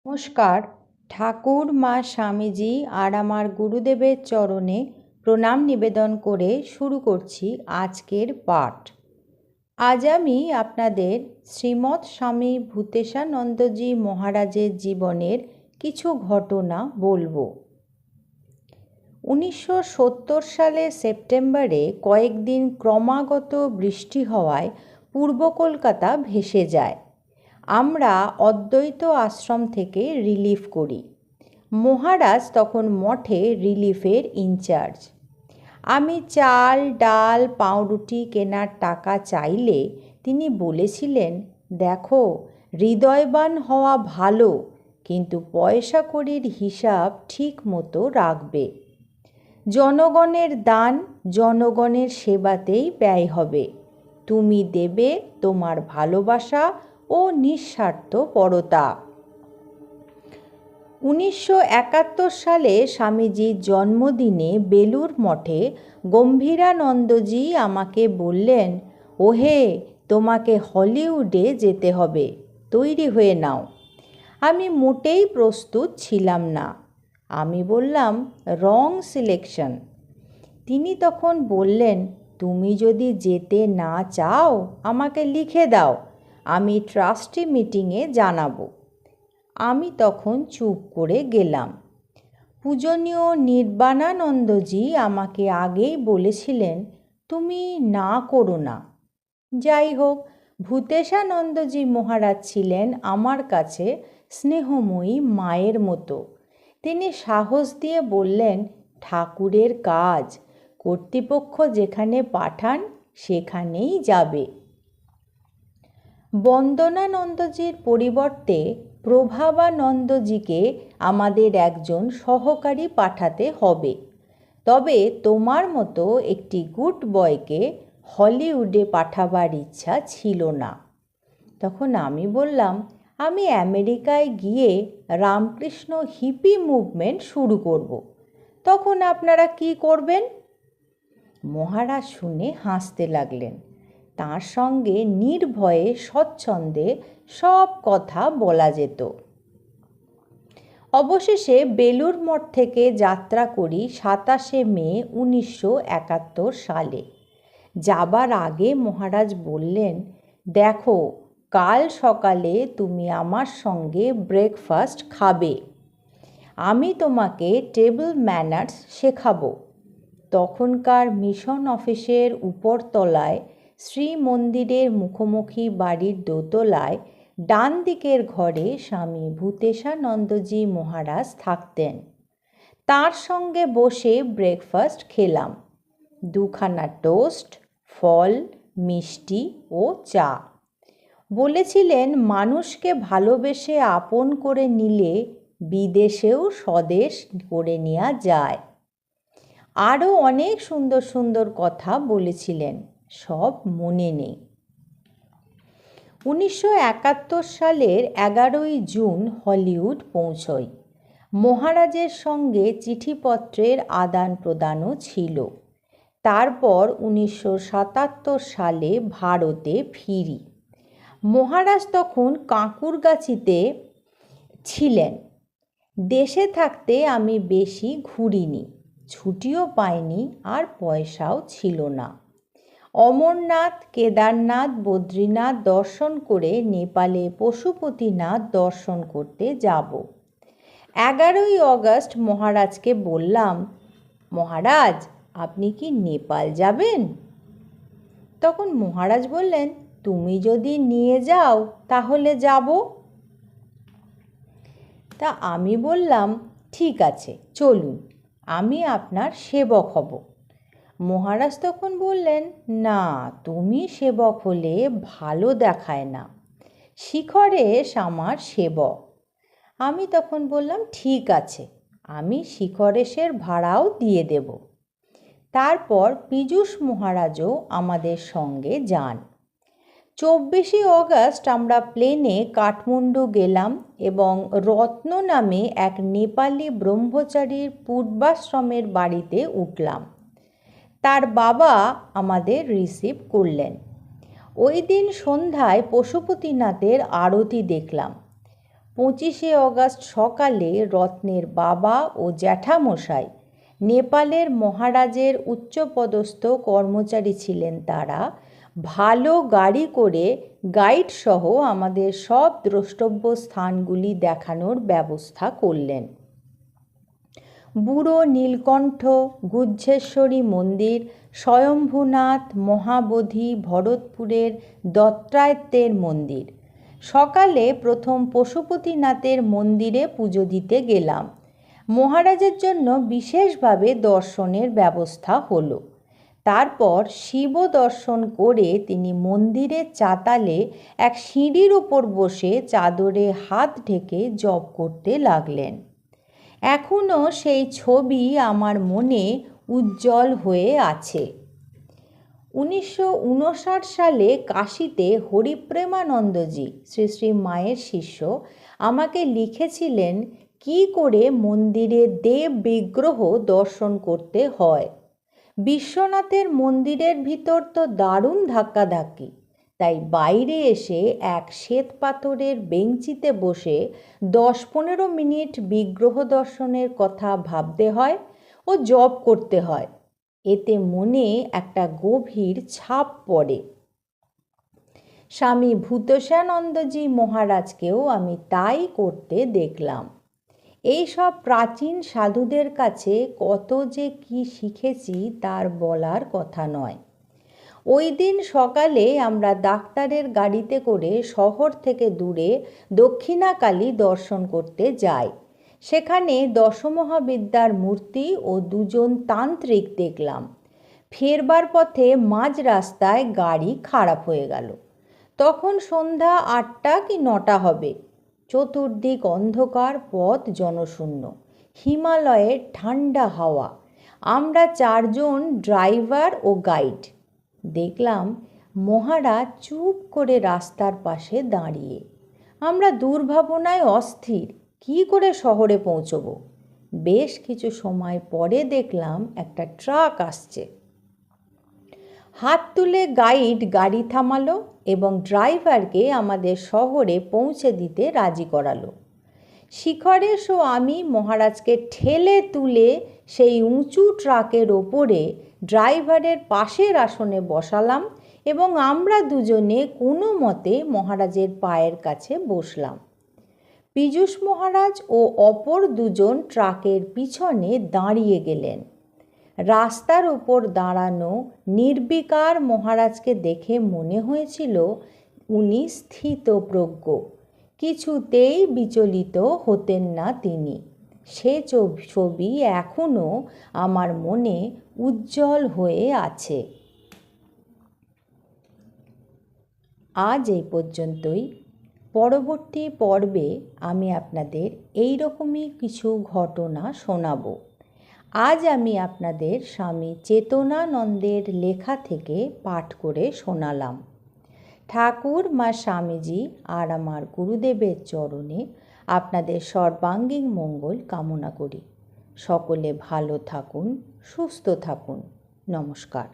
নমস্কার। ঠাকুর মা স্বামীজি আর আমার গুরুদেবের চরণে প্রণাম নিবেদন করে শুরু করছি আজকের পাঠ। আজ আমি আপনাদের শ্রীমৎ স্বামী ভূতেশানন্দজি মহারাজের জীবনের কিছু ঘটনা বলবো। 1970 সালের সেপ্টেম্বরে কয়েকদিন ক্রমাগত বৃষ্টি হওয়ায় পূর্ব কলকাতা ভেসে যায়। আমরা অদ্বৈত আশ্রম থেকে রিলিফ করি। মহারাজ তখন মঠে রিলিফের ইনচার্জ। আমি চাল ডাল পাউরুটি কেনার টাকা চাইলে তিনি বলেছিলেন, দেখো, হৃদয়বান হওয়া ভালো, কিন্তু পয়সা কড়ির হিসাব ঠিক মতো রাখবে। জনগণের দান জনগণের সেবাতেই ব্যয় হবে। তুমি দেবে তোমার ভালোবাসা ও নিঃস্বার্থপরতা। 1971 সালে স্বামীজির জন্মদিনে বেলুর মঠে গম্ভীরানন্দজি আমাকে বললেন, ওহে, তোমাকে হলিউডে যেতে হবে, তৈরি হয়ে নাও। আমি মোটেই প্রস্তুত ছিলাম না। আমি বললাম, রং সিলেকশন। তিনি তখন বললেন, তুমি যদি যেতে না চাও আমাকে লিখে দাও, আমি ট্রাস্টি মিটিংয়ে জানাবো। আমি তখন চুপ করে গেলাম। পূজনীয় নির্বাণানন্দজি আমাকে আগেই বলেছিলেন, তুমি না করো না। যাই হোক, ভূতেশানন্দজি মহারাজ ছিলেন আমার কাছে স্নেহময়ী মায়ের মতো। তিনি সাহস দিয়ে বললেন, ঠাকুরের কাজ, কর্তৃপক্ষ যেখানে পাঠান সেখানেই যাবে। বন্দনানন্দজির পরিবর্তে প্রভাবানন্দজিকে আমাদের একজন সহকারী পাঠাতে হবে। তবে তোমার মতো একটি গুড বয়কে হলিউডে পাঠাবার ইচ্ছা ছিল না। তখন আমি বললাম, আমি আমেরিকায় গিয়ে রামকৃষ্ণ হিপি মুভমেন্ট শুরু করব। তখন আপনারা কি করবেন? মহারাজ শুনে হাসতে লাগলেন। তার সঙ্গে নির্ভয়ে স্বচ্ছন্দে সব কথা বলা যেত। অবশেষে বেলুর মঠ থেকে যাত্রা করি 27শে মে 1971 সালে। যাবার আগে মহারাজ বললেন, দেখো, কাল সকালে তুমি আমার সঙ্গে ব্রেকফাস্ট খাবে। আমি তোমাকে টেবিল ম্যানার্স শেখাবো। তখনকার মিশন অফিসের উপরতলায় শ্রী মন্দিরের মুখোমুখি বাড়ির দোতলায় ডান দিকের ঘরে স্বামী ভূতেশানন্দজি মহারাজ থাকতেন। তার সঙ্গে বসে ব্রেকফাস্ট খেলাম। 2খানা টোস্ট, ফল, মিষ্টি ও চা। বলেছিলেন, মানুষকে ভালোবেসে আপন করে নিলে বিদেশেও স্বদেশ করে নেওয়া যায়। আরও অনেক সুন্দর সুন্দর কথা বলেছিলেন, সব মনে নেই। 1971 সালের 11ই জুন হলিউড পৌঁছই। মহারাজের সঙ্গে চিঠিপত্রের আদান প্রদানও ছিল। তারপর 1977 সালে ভারতে ফিরি। মহারাজ তখন কাঁকুরগাছিতে ছিলেন। দেশে থাকতে আমি বেশি ঘুরিনি, ছুটিও পাইনি, আর পয়সাও ছিল না। অমরনাথ, কেদারনাথ, বদ্রীনাথ দর্শন করে নেপালে পশুপতিনাথ দর্শন করতে যাব। 11ই অগস্ট মহারাজকে বললাম, মহারাজ, আপনি কি নেপাল যাবেন? তখন মহারাজ বললেন, তুমি যদি নিয়ে যাও তাহলে যাব। তা আমি বললাম, ঠিক আছে, চলুন, আমি আপনার সেবক হব। মহারাজ তখন বললেন, না, তুমি সেবক হলে ভালো দেখায় না, শিখরেশ আমার সেবক। আমি তখন বললাম, ঠিক আছে, আমি শিখরেশের ভাড়াও দিয়ে দেব। তারপর পীযূষ মহারাজও আমাদের সঙ্গে যান। 24শে অগস্ট আমরা প্লেনে কাঠমান্ডু গেলাম এবং রত্ন নামে এক নেপালি ব্রহ্মচারীর পূর্বাশ্রমের বাড়িতে উঠলাম। তার বাবা আমাদের রিসিভ করলেন। ওই দিন সন্ধ্যায় পশুপতিনাথের আরতি দেখলাম। 25শে অগাস্ট সকালে রত্নের বাবা ও জ্যাঠামশাই, নেপালের মহারাজের উচ্চপদস্থ কর্মচারী ছিলেন তারা, ভালো গাড়ি করে গাইড সহ আমাদের সব দ্রষ্টব্য স্থানগুলি দেখানোর ব্যবস্থা করলেন। বুড়ো নীলকণ্ঠ, গুহ্যেশ্বরী মন্দির, স্বয়ম্ভূনাথ, মহাবোধি, ভরতপুরের দত্তাত্রেয়ের মন্দির। সকালে প্রথম পশুপতিনাথের মন্দিরে পুজো দিতে গেলাম। মহারাজের জন্য বিশেষভাবে দর্শনের ব্যবস্থা হলো। তারপর শিব দর্শন করে তিনি মন্দিরের চাতালে এক সিঁড়ির ওপর বসে চাদরে হাত ঢেকে জপ করতে লাগলেন। এখনও সেই ছবি আমার মনে উজ্জ্বল হয়ে আছে। 1959 সালে কাশীতে হরিপ্রেমানন্দজি, শ্রী শ্রী মায়ের শিষ্য, আমাকে লিখেছিলেন কি করে মন্দিরে দেব বিগ্রহ দর্শন করতে হয়। বিশ্বনাথের মন্দিরের ভিতর তো দারুণ ধাক্কাধাক্কি, তাই বাইরে এসে এক শ্বেত পাথরের বেঞ্চিতে বসে 10-15 মিনিট বিগ্রহ দর্শনের কথা ভাবতে হয় ও জপ করতে হয়। এতে মনে একটা গভীর ছাপ পড়ে। স্বামী ভূতসানন্দজি মহারাজকেও আমি তাই করতে দেখলাম। এই সব প্রাচীন সাধুদের কাছে কত যে কি শিখেছি তার বলার কথা নয়। ওই দিন সকালে আমরা ডাক্তারের গাড়িতে করে শহর থেকে দূরে দক্ষিণাকালী দর্শন করতে যাই। সেখানে দশমহাবিদ্যার মূর্তি ও 2জন তান্ত্রিক দেখলাম। ফেরবার পথে মাঝ রাস্তায় গাড়ি খারাপ হয়ে গেল। তখন সন্ধ্যা 8টা কি 9টা হবে। চতুর্দিক অন্ধকার, পথ জনশূন্য, হিমালয়ের ঠান্ডা হাওয়া। আমরা 4 জন ড্রাইভার ও গাইড। দেখলাম মহারাজ চুপ করে রাস্তার পাশে দাঁড়িয়ে। আমরা দুর্ভাবনায় অস্থির, কি করে শহরে পৌঁছব। বেশ কিছু সময় পরে দেখলাম একটা ট্রাক আসছে। হাত তুলে গাইড গাড়ি থামালো এবং ড্রাইভারকে আমাদের শহরে পৌঁছে দিতে রাজি করালো। শিখরেশ ও আমি মহারাজকে ঠেলে তুলে সেই উঁচু ট্রাকের ওপরে ড্রাইভারের পাশের আসনে বসালাম এবং আমরা দুজনে কোনো মতে মহারাজের পায়ের কাছে বসলাম। পীযূষ মহারাজ ও অপর 2জন ট্রাকের পিছনে দাঁড়িয়ে গেলেন। রাস্তার ওপর দাঁড়ানো নির্বিকার মহারাজকে দেখে মনে হয়েছিল উনি স্থিতপ্রজ্ঞ, কিছুতেই বিচলিত হতেন না তিনি। সে ছবি এখনও আমার মনে উজ্জ্বল হয়ে আছে। আজ এই পর্যন্তই। পরবর্তী পর্বে আমি আপনাদের এই রকমই কিছু ঘটনা শোনাব। আজ আমি আপনাদের স্বামী চেতনানন্দের লেখা থেকে পাঠ করে শোনালাম। ঠাকুর, মা স্বামীজি আর আমার গুরুদেবের চরণে আপনাদের সর্বাঙ্গীন মঙ্গল কামনা করি। সকলে ভালো থাকুন, সুস্থ থাকুন। নমস্কার।